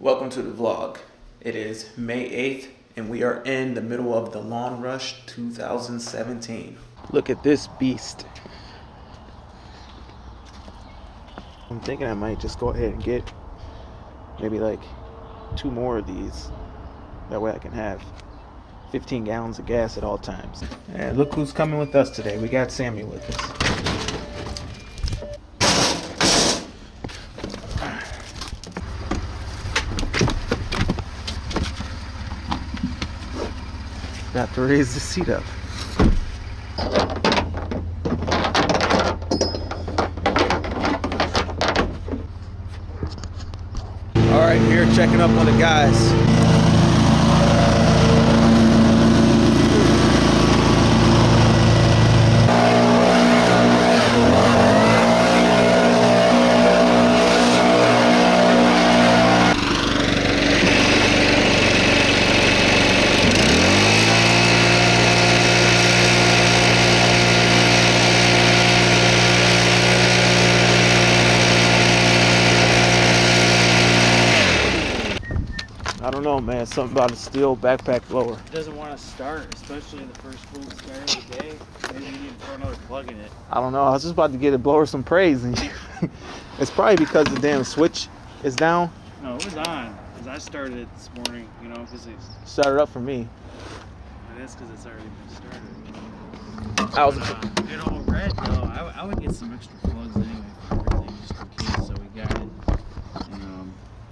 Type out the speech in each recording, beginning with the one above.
Welcome to the vlog. It is May 8th and we are in the middle of the Lawn Rush 2017. Look at this beast. I'm thinking I might just go ahead and get maybe like 2 more of these. That way I can have 15 gallons of gas at all times. And look who's coming with us today. We got Sammy with us. Got to raise the seat up. All right, here checking up on the guys. I don't know, man. Something about a steel backpack blower. It doesn't want to start, especially in the first full start of the day. Maybe you need to throw another plug in it. I don't know. I was just about to get a blower some praise, and it's probably because the damn switch is down. No, it was on because I started it this morning. You know, because it's Started up for me. that's because it's already been started. I was. It all red though. I would get some extra plugs anyway for everything just in case. So we got it.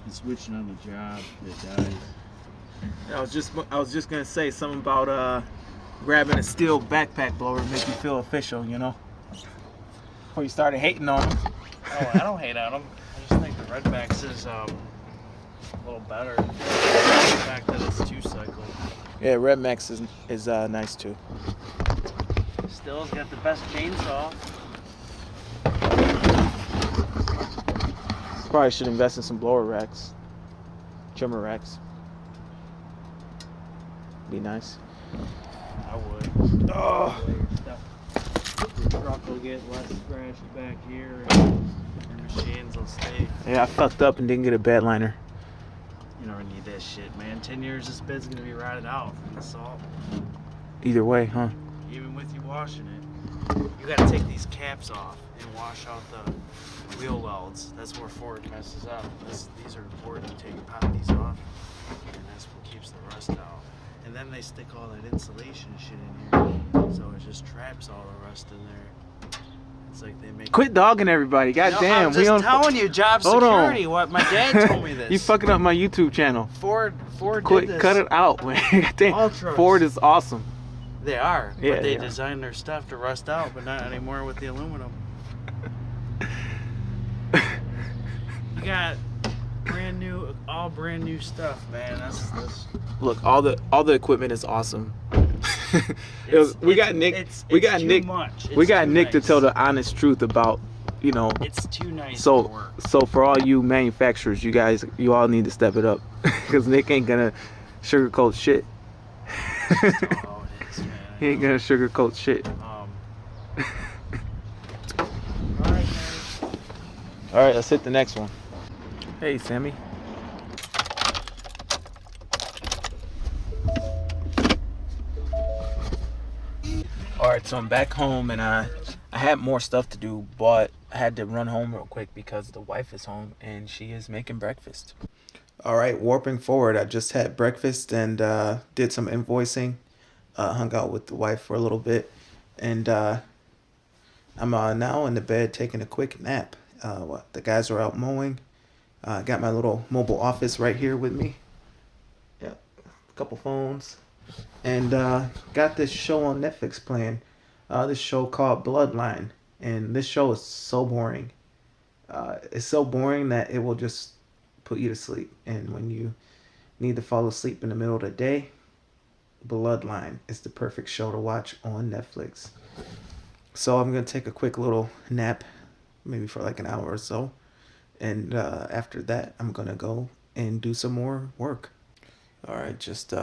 And switching on the job, it dies. I was just gonna say something about grabbing a steel backpack blower to make you feel official, you know. Before you started hating on them. Oh, I don't hate on them. I just think the Redmax is a little better. The fact that it's 2-cycle. Yeah, Redmax is nice too. Still's got the best chainsaw. Probably should invest in some blower racks, trimmer racks. Be nice. I would. Oh. The truck will get less scratched back here, and your machines will stay. Yeah, I fucked up and didn't get a bed liner. You don't need that shit, man. 10 years, this bed's gonna be rotted out from the salt. Either way, huh? Even with you washing it, you gotta take these caps off and wash out the wheel welds. That's where Ford messes up. These are important to pop these off, and that's what keeps the rust out. And then they stick all that insulation shit in here, so it just traps all the rust in there. It's like they make. Quit dogging everybody, goddamn. I'm just telling you, job Hold security. on. What my dad told me this. You fucking up my YouTube channel. Ford Quit, did this. cut it out, man. Goddamn. All trucks. Ford is awesome. They are, Yeah, but they yeah. designed their stuff to rust out, but not anymore with the aluminum. You got all brand new stuff, man. That's Look, all the equipment is awesome. We got Nick to tell the honest truth about, you know. It's too nice So for work. so for all you manufacturers, you all need to step it up, because Nick ain't gonna sugarcoat shit. That's all it is, man. He ain't gonna sugarcoat shit. Alright, guys. All right, let's hit the next one. Hey, Sammy. All right, so I'm back home, and I had more stuff to do, but I had to run home real quick because the wife is home and she is making breakfast. All right, warping forward. I just had breakfast and did some invoicing. Hung out with the wife for a little bit, and I'm now in the bed taking a quick nap. The guys are out mowing. Got my little mobile office right here with me. Yeah, a couple phones. And got this show on Netflix playing. This show called Bloodline. And this show is so boring. It's so boring that it will just put you to sleep. And when you need to fall asleep in the middle of the day, Bloodline is the perfect show to watch on Netflix. So I'm going to take a quick little nap, maybe for like an hour or so. And after that, I'm going to go and do some more work. All right, just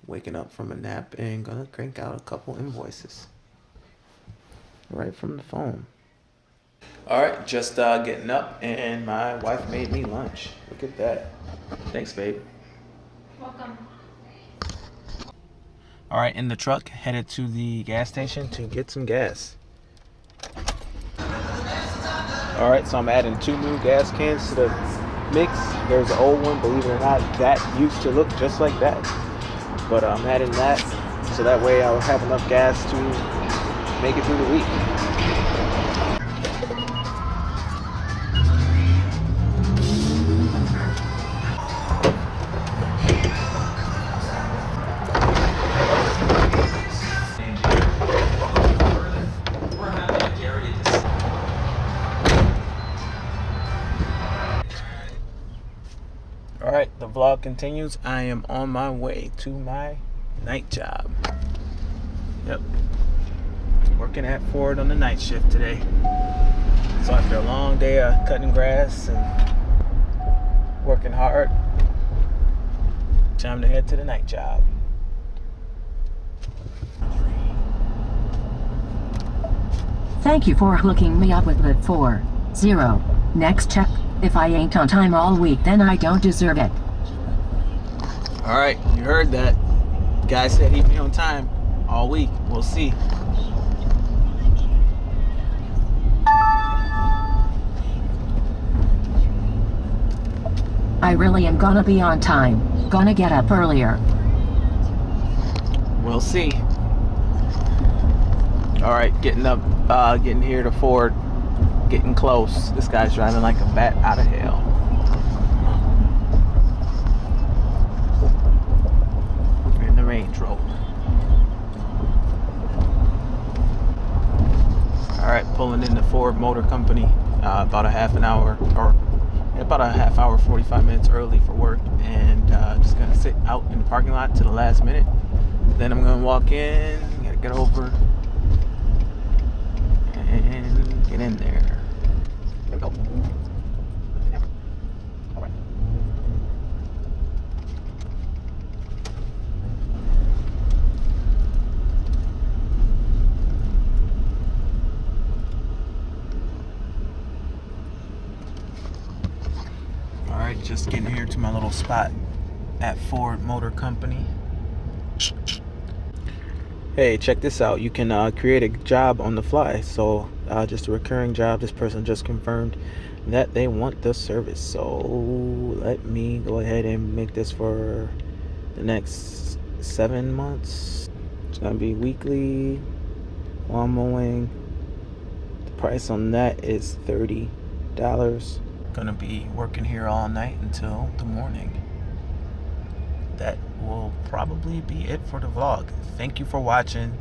waking up from a nap and going to crank out a couple invoices right from the phone. All right, just getting up, and my wife made me lunch. Look at that. Thanks, babe. Welcome. All right, in the truck, headed to the gas station to get some gas. All right, so I'm adding 2 new gas cans to the mix. There's an old one, believe it or not, that used to look just like that. But I'm adding that so that way I'll have enough gas to make it through the week. All right, the vlog continues. I am on my way to my night job. Yep. Working at Ford on the night shift today. So after a long day of cutting grass and working hard, time to head to the night job. Thank you for hooking me up with the 40. Next check. If I ain't on time all week, then I don't deserve it. All right, you heard that. Guy said he'd be on time all week. We'll see. I really am gonna be on time. Gonna get up earlier. We'll see. All right, getting here to Ford. Getting close. This guy's driving like a bat out of hell. We're in the Range Rover. All right, pulling in the Ford Motor Company about a half hour, 45 minutes early for work, and just gonna sit out in the parking lot to the last minute. Then I'm gonna walk in. Gotta get over and get in there. There we go. All right. All right, just getting here to my little spot at Ford Motor Company. Hey, check this out. You can create a job on the fly. So just a recurring job. This person just confirmed that they want the service. So let me go ahead and make this for the next 7 months. It's going to be weekly lawn mowing. The price on that is $30. Going to be working here all night until the morning. That will probably be it for the vlog. Thank you for watching.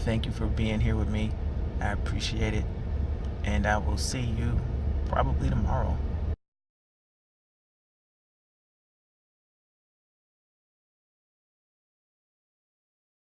Thank you for being here with me. I appreciate it. And I will see you probably tomorrow.